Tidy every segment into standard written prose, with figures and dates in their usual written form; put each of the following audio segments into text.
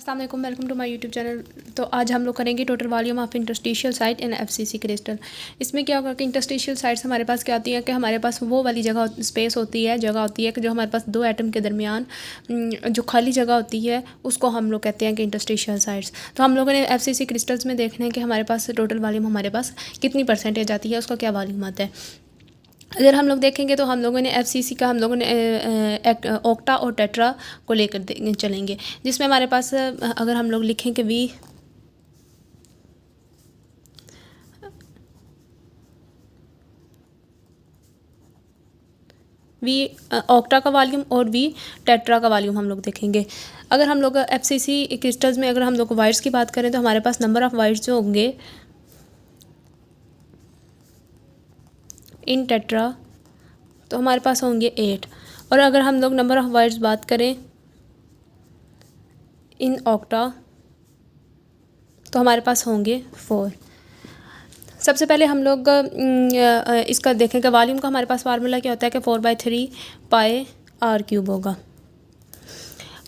अस्सलाम वालेकुम, welcome to my YouTube channel. तो आज हम लोग करेंगे total volume of interstitial site in FCC crystal. इसमें क्या होगा कि इंटरस्टिशियल साइट्स हमारे पास क्या होती है कि हमारे पास वो वाली स्पेस होती है, जगह होती है कि जो हमारे पास दो एटम के दरमियान जो खाली जगह होती है उसको हम लोग कहते हैं कि इंटरस्टिशियल साइट्स। तो हम लोगों ने एफसीसी क्रिस्टल्स में देखना है कि हमारे पास टोटल वॉल्यूम हमारे पास कितनी परसेंटेज आती है, उसका क्या वॉल्यूम आता है। अगर हम लोग देखेंगे तो हम लोगों ने एफसीसी का हम लोगों ने ऑक्टा और टेट्रा को लेकर चलेंगे, जिसमें हमारे पास अगर हम लोग लिखें कि वी ऑक्टा का वॉल्यूम और वी टेट्रा का वॉल्यूम हम लोग देखेंगे। अगर हम लोग एफसीसी क्रिस्टल्स में अगर हम लोग वाइट्स की बात करें तो हमारे पास नंबर ऑफ़ वाइट्स जो होंगे इन टेट्रा तो हमारे पास होंगे 8। और अगर हम लोग नंबर ऑफ़ वाइट्स बात करें इन ऑक्टा तो हमारे पास होंगे 4। सबसे पहले हम लोग इसका देखें कि वॉल्यूम का हमारे पास फार्मूला क्या होता है कि 4/3 पाई आर क्यूब होगा।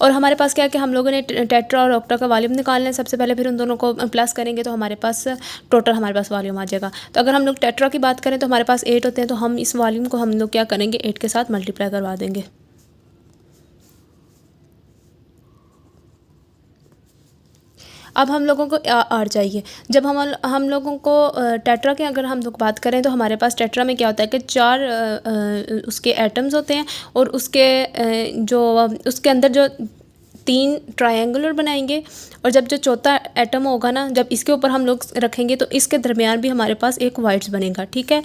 और हमारे पास क्या है कि हम लोगों ने टेट्रा और ऑक्टा का वॉल्यूम निकालना है सबसे पहले, फिर उन दोनों को प्लस करेंगे तो हमारे पास टोटल हमारे पास वॉल्यूम आ जाएगा। तो अगर हम लोग टेट्रा की बात करें तो हमारे पास 8 होते हैं, तो हम इस वॉल्यूम को हम लोग क्या करेंगे 8 के साथ मल्टीप्लाई करवा देंगे। अब हम लोगों को आर चाहिए। जब हम लोगों को टेट्रा की अगर हम लोग बात करें तो हमारे पास टेट्रा में क्या होता है कि 4 उसके एटम्स होते हैं और उसके अंदर जो 3 ट्रायंगुलर बनाएंगे, और जब जो चौथा एटम होगा ना, जब इसके ऊपर हम लोग रखेंगे तो इसके दरमियान भी हमारे पास एक वाइट्स बनेगा। ठीक है,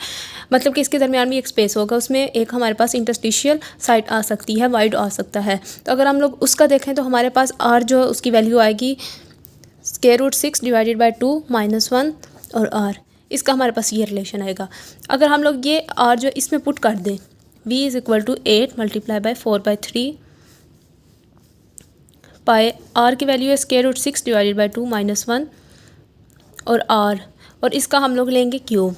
मतलब कि इसके दरमियान भी एक स्पेस होगा, उसमें एक हमारे पास इंटरस्टिशियल साइट आ सकती है, वाइड आ सकता है। तो अगर हम लोग उसका देखें तो हमारे पास आर जो उसकी वैल्यू आएगी √6 डिवाइडेड बाई 2 -1 और आर, इसका हमारे पास ये रिलेशन आएगा। अगर हम लोग ये आर जो इसमें पुट कर दें, v is equal to 8 multiply by 4/3 pi r की वैल्यू है √6 डिवाइडेड बाई 2 -1 और आर, और इसका हम लोग लेंगे क्यूब।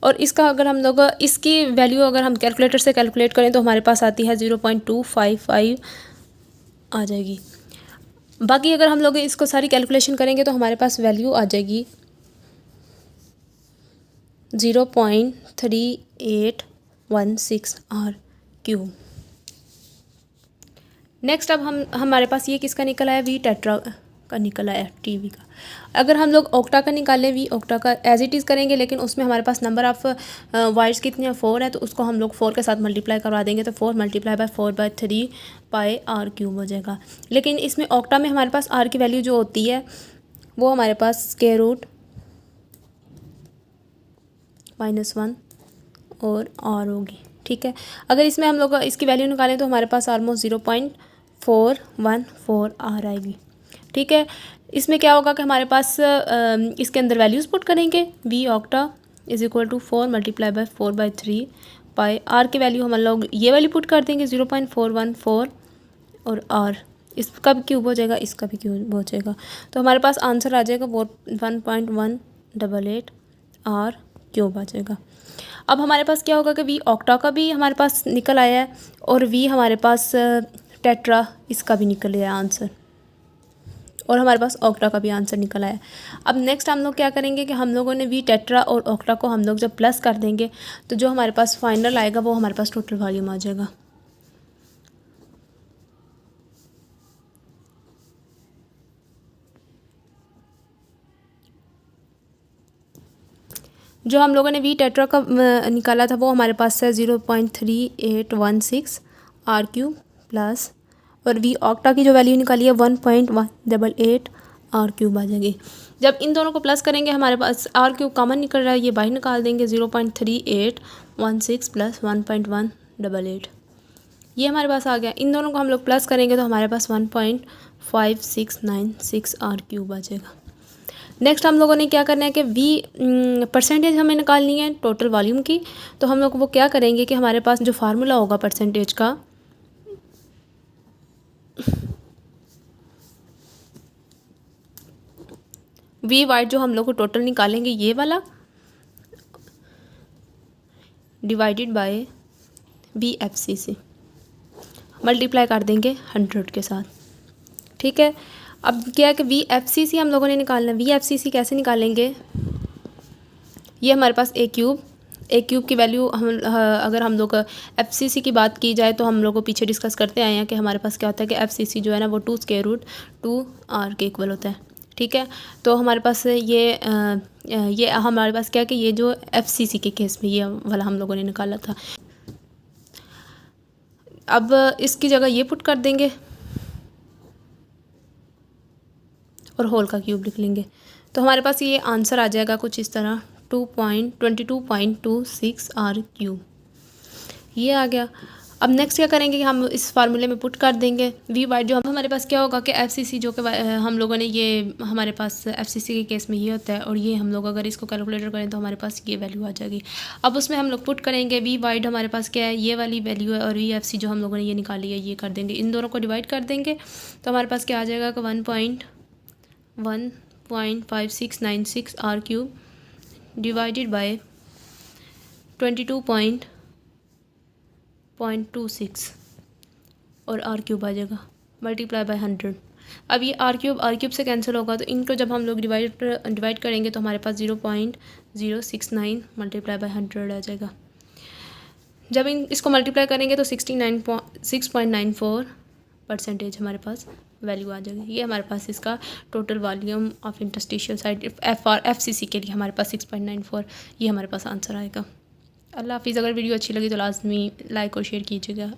और इसका अगर हम लोग इसकी वैल्यू अगर हम कैलकुलेटर से कैलकुलेट करें तो हमारे पास आती है 0.255 आ जाएगी। बाकी अगर हम लोग इसको सारी कैलकुलेशन करेंगे तो हमारे पास वैल्यू आ जाएगी 0.3816 आर क्यूब। नेक्स्ट अब हमारे पास ये किसका निकला है, वी टेट्रा का निकला है, टीवी का। अगर हम लोग ऑक्टा का निकालें, वी ऑक्टा का एज इट इज़ करेंगे, लेकिन उसमें हमारे पास नंबर ऑफ़ वाइट्स कितने हैं 4 है, तो उसको हम लोग 4 के साथ मल्टीप्लाई करवा देंगे तो 4 multiply by 4/3 pi r cube हो जाएगा। लेकिन इसमें ऑक्टा में हमारे पास आर की वैल्यू जो होती है वो हमारे पास (-1) और आर होगी। ठीक है, अगर इसमें हम लोग इसकी वैल्यू निकालें तो हमारे पास ऑलमोस्ट 0.414 आर आएगी। ठीक है, इसमें क्या होगा कि हमारे पास इसके अंदर वैल्यूज़ पुट करेंगे, V octa is equal to 4 multiply by 4/3 pi r की वैल्यू हम लोग ये वाली पुट कर देंगे 0.414 और आर, इसका भी क्यूब हो जाएगा, इसका भी क्यूब हो जाएगा, तो हमारे पास आंसर आ जाएगा 1.188 आर क्यूब आ जाएगा। अब हमारे पास क्या होगा कि वी ऑक्टा का भी हमारे पास निकल आया है और वी हमारे पास टेट्रा इसका भी निकल आया आंसर, और हमारे पास ऑक्टा का भी आंसर निकल आया। अब नेक्स्ट हम लोग क्या करेंगे कि हम लोगों ने वी टेट्रा और ऑक्टा को हम लोग जब प्लस कर देंगे तो जो हमारे पास फाइनल आएगा वो हमारे पास टोटल वॉल्यूम आ जाएगा। जो हम लोगों ने वी टेट्रा का निकाला था वो हमारे पास है 0.3816 आर क्यूब प्लस, और वी ऑक्टा की जो वैल्यू निकाली है 1.188 आर क्यूब आ जाएगी। जब इन दोनों को प्लस करेंगे हमारे पास आर क्यूब कॉमन निकल रहा है, ये बाहर निकाल देंगे 0.3816 प्लस 1.188, ये हमारे पास आ गया। इन दोनों को हम लोग प्लस करेंगे तो हमारे पास 1.5696 आर क्यूब आ जाएगा। नेक्स्ट हम लोगों ने क्या करना है कि वी परसेंटेज हमें निकालनी है टोटल वॉल्यूम की, तो हम लोग वो क्या करेंगे कि हमारे पास जो फार्मूला होगा परसेंटेज का, वी वाइड जो हम लोग को टोटल निकालेंगे ये वाला divided by V F C से मल्टीप्लाई कर देंगे 100 के साथ। ठीक है। अब क्या है कि VFCC हम लोगों ने निकालना है। VFCC कैसे निकालेंगे, ये हमारे पास ए क्यूब की वैल्यू अगर हम लोग FCC की बात की जाए तो हम लोग पीछे डिस्कस करते आए हैं कि हमारे पास क्या होता है कि FCC जो है ना वो 2√2r के इक्वल होता है। ठीक है, तो हमारे पास ये हमारे पास क्या है कि ये जो FCC के केस में ये वाला हम लोगों ने निकाला था। अब इसकी जगह ये पुट कर देंगे और होल का क्यूब लिख लेंगे, तो हमारे पास ये आंसर आ जाएगा कुछ इस तरह 22.26 r3 ये आ गया। अब नेक्स्ट क्या करेंगे कि हम इस फार्मूले में पुट कर देंगे वी वाई, जो हमारे पास क्या होगा कि FCC जो कि हम लोगों ने ये हमारे पास FCC के केस में ये होता है, और ये हम लोग अगर इसको कैलकुलेटर करें तो हमारे पास ये वैल्यू आ जाएगी। अब उसमें हम लोग पुट करेंगे वी वाइड हमारे पास क्या है, ये वाली वैल्यू है, और VFC जो हम लोगों ने ये निकाली है ये कर देंगे, इन दोनों को डिवाइड कर देंगे तो हमारे पास क्या आ जाएगा कि 1.5696 r3 डिवाइडेड बाय 22.26 और r3 आ जाएगा मल्टीप्लाई बाय 100। अब ये r3 से कैंसिल होगा, तो इनको जब हम लोग डिवाइड करेंगे तो हमारे पास 0.069 मल्टीप्लाई बाय 100 आ जाएगा। जब इसको मल्टीप्लाई करेंगे तो 6.94% हमारे पास वैल्यू आ जाएगी। ये हमारे पास इसका total volume of interstitial side FCC के लिए हमारे पास 6.94 ये हमारे पास आंसर आएगा। अल्लाह हाफिज़। अगर वीडियो अच्छी लगी तो लाजमी लाइक और शेयर कीजिएगा।